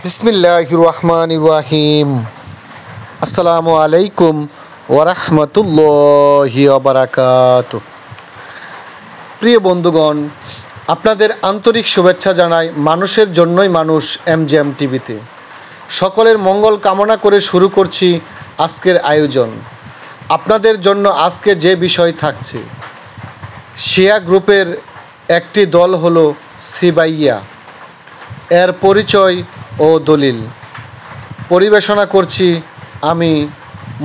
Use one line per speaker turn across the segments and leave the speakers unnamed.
বিসমিল্লাহির রহমানির রহিম। আসসালামু আলাইকুম ওরহমতুল্লাহি ওয়াবারাকাতুহু। প্রিয় বন্ধুগণ, আপনাদের আন্তরিক শুভেচ্ছা জানাই মানুষের জন্যই মানুষ এমজেএম টিভিতে। সকলের মঙ্গল কামনা করে শুরু করছি আজকের আয়োজন। আপনাদের জন্য আজকে যে বিষয় থাকছে, শিয়া গ্রুপের একটি দল হলো সিবাইয়া, এর পরিচয় ও দলিল পরিবেশনা করছি আমি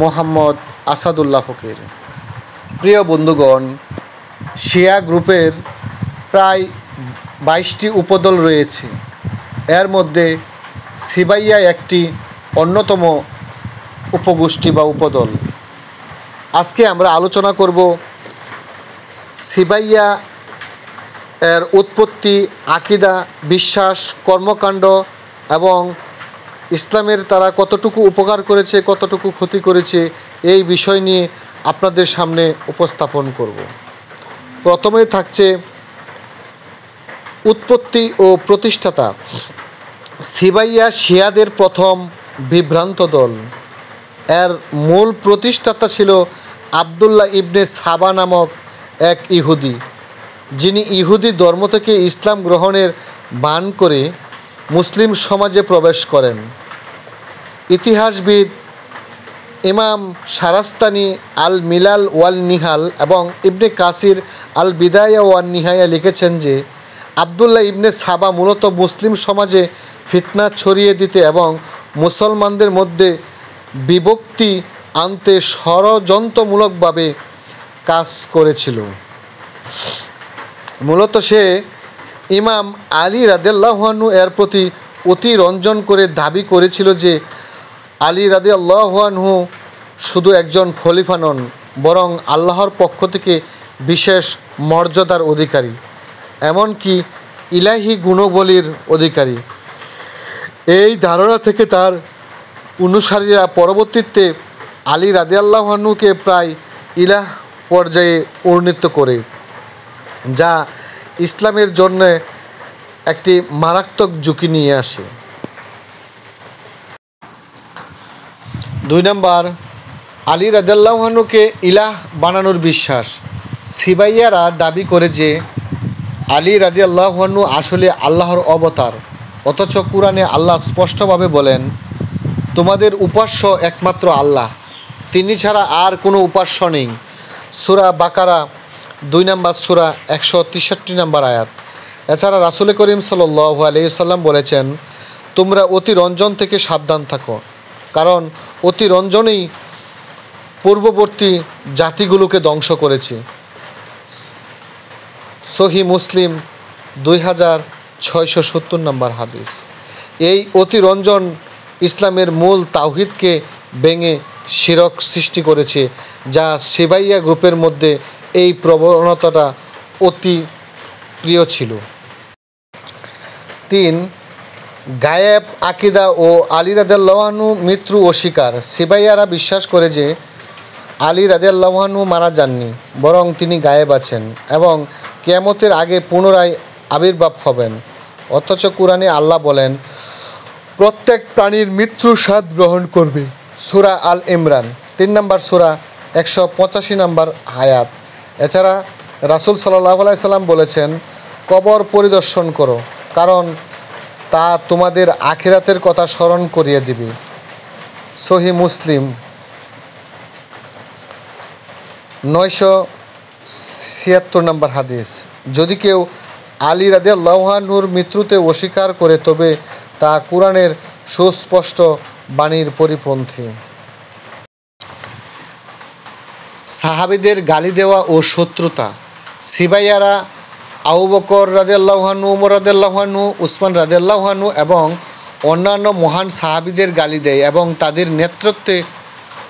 মোহাম্মদ আসাদুল্লাহ ফকির। প্রিয় বন্ধুগণ, শিয়া গ্রুপের প্রায় 22টি উপদল রয়েছে। এর মধ্যে সিবাইয়া একটি অন্যতম উপগোষ্ঠী বা উপদল। আজকে আমরা আলোচনা করব সিবাইয়া এর উৎপত্তি, আকিদা, বিশ্বাস, কর্মকাণ্ড এবং ইসলামের তারা কতটুকু উপকার করেছে, কতটুকু ক্ষতি করেছে, এই বিষয় নিয়ে আপনাদের সামনে উপস্থাপন করব। প্রথমে থাকছে উৎপত্তি ও প্রতিষ্ঠাতা। সিবাইয়া শিয়াদের প্রথম বিভ্রান্ত দল। এর মূল প্রতিষ্ঠাতা ছিল আবদুল্লাহ ইবনে সাবা নামক এক ইহুদি, যিনি ইহুদি ধর্ম থেকে ইসলাম গ্রহণের ভান করে মুসলিম সমাজে প্রবেশ করেন। ইতিহাসবিদ ইমাম শারাস্তানি আল মিলাল ওয়াল নিহাল এবং ইবনে কাসির আল বিদায়া ওয়াল নিহায়া লিখেছেন যে আবদুল্লাহ ইবনে সাবা মূলত মুসলিম সমাজে ফিতনা ছড়িয়ে দিতে এবং মুসলমানদের মধ্যে বিভক্তি আনতে ষড়যন্ত্রমূলকভাবে কাজ করেছিল। মূলত সে ইমাম আলী রাদিয়াল্লাহু আনহু এর প্রতি অতিরঞ্জন করে দাবি করেছিল যে আলী রাদিয়াল্লাহু আনহু শুধু একজন খলিফা নন, বরং আল্লাহর পক্ষ থেকে বিশেষ মর্যাদার অধিকারী, এমনকি ইলাহি গুণবলীর অধিকারী। এই ধারণা থেকে তার অনুসারীরা পরবর্তীতে আলী রাদিয়াল্লাহু আনহুকে প্রায় ইলাহ পর্যায়ে উন্নীত করে, যা ইসলামের জন্য একটি মারাত্মক ঝুঁকি নিয়ে আসে। 2 নম্বর, আলী রাদিয়াল্লাহু আনহুকে ইলাহ বানানোর বিশ্বাস। সিবাইয়ারা দাবি করে যে আলী রাদিয়াল্লাহু আনহু আসলে আল্লাহর অবতার, অথচ কুরআনে আল্লাহ স্পষ্টভাবে বলেন, তোমাদের উপাস্য একমাত্র আল্লাহ, তিনি ছাড়া আর কোনো উপাস্য নেই। সূরা বাকারা 2 নম্বর সূরা 163 নম্বর আয়াত। এছাড়া রাসূল করিম সাল্লাল্লাহু আলাইহি ওয়াসাল্লাম বলেছেন, তোমরা অতিরঞ্জন থেকে সাবধান থাকো, কারণ অতিরঞ্জনই পূর্ববর্তী জাতিগুলোকে ধ্বংস করেছে। সহিহ মুসলিম 2670 নম্বর হাদিস। এই অতিরঞ্জন ইসলামের মূল তাওহীদকে ভেঙে শিরক সৃষ্টি করেছে, যা সিবাইয়া গ্রুপের মধ্যে এই প্রবণতাটা অতি প্রিয় ছিল। 3, গায়েব আকিদা ও আলী রাদিয়াল্লাহু আনহু মৃত্যু অস্বীকার। সিবাইয়ারা বিশ্বাস করে যে আলী রাদিয়াল্লাহু আনহু মারা যাননি, বরং তিনি গায়েব আছেন এবং কিয়ামতের আগে পুনরায় আবির্ভাব হবেন। অথচ কুরআনে আল্লাহ বলেন, প্রত্যেক প্রাণীর মৃত্যুর স্বাদ গ্রহণ করবে। সূরা আল ইমরান 3 নম্বর সূরা 185 নম্বর আয়াত। এছাড়া রাসূল সাল্লাল্লাহু আলাইহি সাল্লাম বলেছেন, কবর পরিদর্শন করো, কারণ তা তোমাদের আখিরাতের কথা স্মরণ করিয়ে দিবে। সহিহ মুসলিম 976 নম্বর হাদিস। যদি কেউ আলী রাদিয়াল্লাহু আনহুর মৃত্যুতে অস্বীকার করে, তবে তা কুরআনের সুস্পষ্ট বাণীর পরিপন্থী। সাহাবীদের গালি দেওয়া ও শত্রুতা। সিবাইয়ারা আবু বকর রাদিয়াল্লাহু আনহু, ওমর রাদিয়াল্লাহু আনহু, উসমান রাদিয়াল্লাহু আনহু এবং অন্যান্য মহান সাহাবীদের গালি দেয় এবং তাদের নেতৃত্বে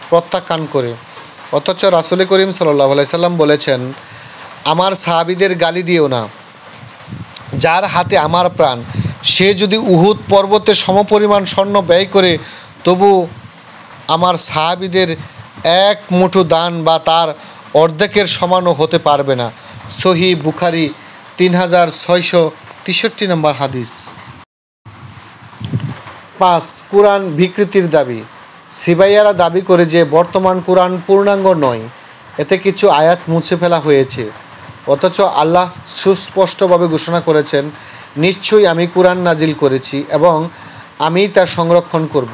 প্রত্যাখ্যান করে। অথচ রাসূল করিম সাল্লাল্লাহু আলাইহি সাল্লাম বলেছেন, আমার সাহাবীদের গালি দিও না, যার হাতে আমার প্রাণ, সে যদি উহুদ পর্বতে সমপরিমাণ স্বর্ণ ব্যয় করে, তবু আমার সাহাবীদের এক মুঠো দান বা তার অর্ধেকের সমানও হতে পারবে না। সহিহ বুখারী 3663 নম্বর হাদিস। 5. কুরআন বিকৃতির দাবি। সিবাইয়ারা দাবি করে যে বর্তমান কুরআন পূর্ণাঙ্গ নয়, এতে কিছু আয়াত মুছে ফেলা হয়েছে, অথচ আল্লাহ সুস্পষ্টভাবে ঘোষণা করেছেন, নিশ্চয়ই আমি কুরআন নাজিল করেছি এবং আমি তা সংরক্ষণ করব।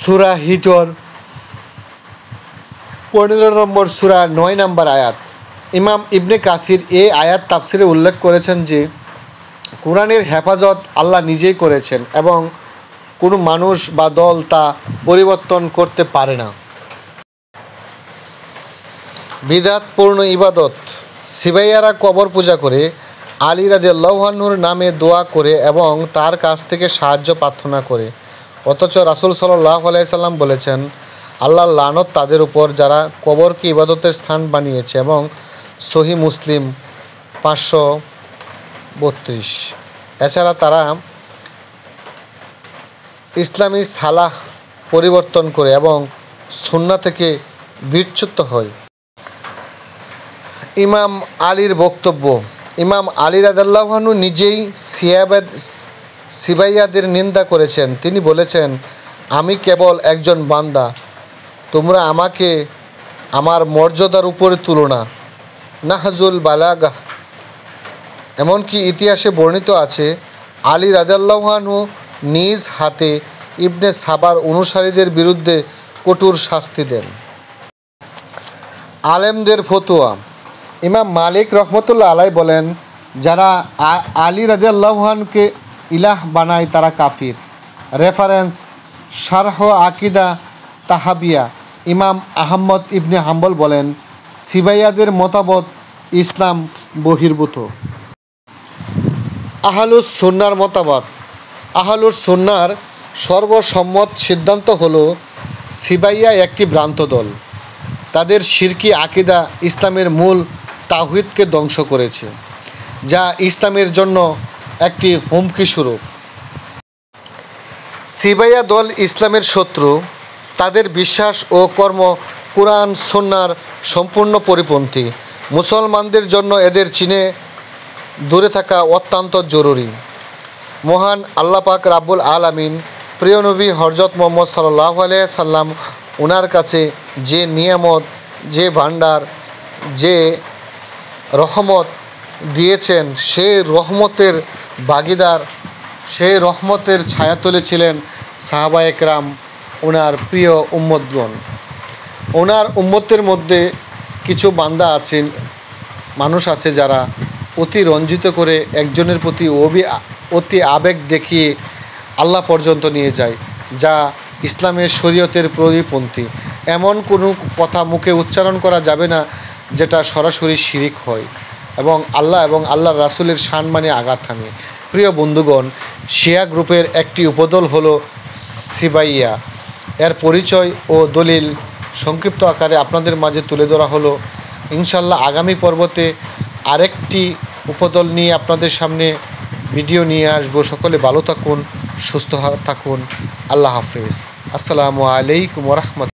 সূরা হিজর 15 নম্বর সূরা 9 নম্বর আয়াত। ইমাম ইবনে কাসির এই আয়াত তাফসিরে উল্লেখ করেছেন যে কুরআনের হেফাজত আল্লাহ নিজেই করেছেন এবং কোনো মানুষ বা দল তা পরিবর্তন করতে পারে না। বিদআতপূর্ণ ইবাদত। সিবাইয়ারা কবর পূজা করে, আলী রাদিয়াল্লাহু আনহুর নামে দোয়া করে এবং তার কাছ থেকে সাহায্য প্রার্থনা করে, অথচ রাসূল সাল্লাল্লাহু আলাইহি সাল্লাম বলেছেন, আল্লাহর লানত তাদের উপর যারা কবরকে ইবাদতের স্থান বানিয়েছে। এবং সহিহ মুসলিম 532। এছাড়া তারা ইসলামী সালাহ পরিবর্তন করে এবং সুন্নাহ থেকে বিচ্যুত হয়। ইমাম আলীর বক্তব্য। ইমাম আলী রাদিয়াল্লাহু আনহু নিজেই সিবাইয়াদের নিন্দা করেছেন। তিনি বলেছেন, আমি কেবল একজন বান্দা, তোমরা আমাকে আমার মর্যাদার উপরে তুলো না। নাহজুল বালাগাহ। এমনকি ইতিহাসে বর্ণিত আছে, আলী রাদিয়াল্লাহু আনহু নিজ হাতে ইবনে সাবার অনুসারীদের বিরুদ্ধে কঠোর শাস্তি দেন। আলেমদের ফতোয়া। ইমাম মালিক রহমতুল্লাহ আলাই বলেন, যারা আলী রাদিয়াল্লাহু আনহুকে ইলাহ বানায় তারা কাফির। রেফারেন্স শারহ আকিদা তাহাবিয়া। ইমাম আহমদ ইবনে হাম্বল বলেন, সিবাইয়াদের মতামত ইসলাম বহির্ভূত। আহলুস সুন্নাহর মতামত। আহলুস সুন্নাহর সর্বসম্মত সিদ্ধান্ত হলো সিবাইয়া একটি ভ্রান্ত দল। তাদের শিরকি আকিদা ইসলামের মূল তাওহীদকে ধ্বংস করেছে, যা ইসলামের জন্য একটি হুমকি স্বরূপ। সিবাইয়া দল ইসলামের শত্রু। তাদের বিশ্বাস ও কর্ম কুরআন সুন্নাহর সম্পূর্ণ পরিপন্থী। মুসলমানদের জন্য এদের চিনে দূরে থাকা অত্যন্ত জরুরি। মহান আল্লাহ পাক রাব্বুল আলামিন প্রিয় নবী হযরত মুহাম্মদ সাল্লাল্লাহু আলাইহি সাল্লাম ওনার কাছে যে নিয়ামত, যে ভান্ডার, যে রহমত দিয়েছেন, সেই রহমতের ভাগীদার, সেই রহমতের ছায়াতলে ছিলেন সাহাবায়ে কেরাম, ওনার প্রিয় উম্মতগণ। ওনার উম্মতের মধ্যে কিছু বান্দা আছেন, মানুষ আছে যারা অতি রঞ্জিত করে একজনের প্রতি অতি আবেগ দেখিয়ে আল্লাহ পর্যন্ত নিয়ে যায়, যা ইসলামের শরীয়তের পরিপন্থী। এমন কোনো কথা মুখে উচ্চারণ করা যাবে না যেটা সরাসরি শিরিক হয় এবং আল্লাহর রাসূলের সম্মানে আঘাত হানে। প্রিয় বন্ধুগণ, শিয়া গ্রুপের একটি উপদল হলো সিবাইয়া। এর পরিচয় ও দলিল সংক্ষিপ্ত আকারে আপনাদের মাঝে তুলে ধরা হলো। ইনশাল্লাহ আগামী পর্বতে আরেকটি উপদল নিয়ে আপনাদের সামনে ভিডিও নিয়ে আসবো। সকলে ভালো থাকুন, সুস্থ থাকুন। আল্লাহ হাফেজ। আসসালামু আলাইকুম ওয়া রাহমাতুল্লাহ।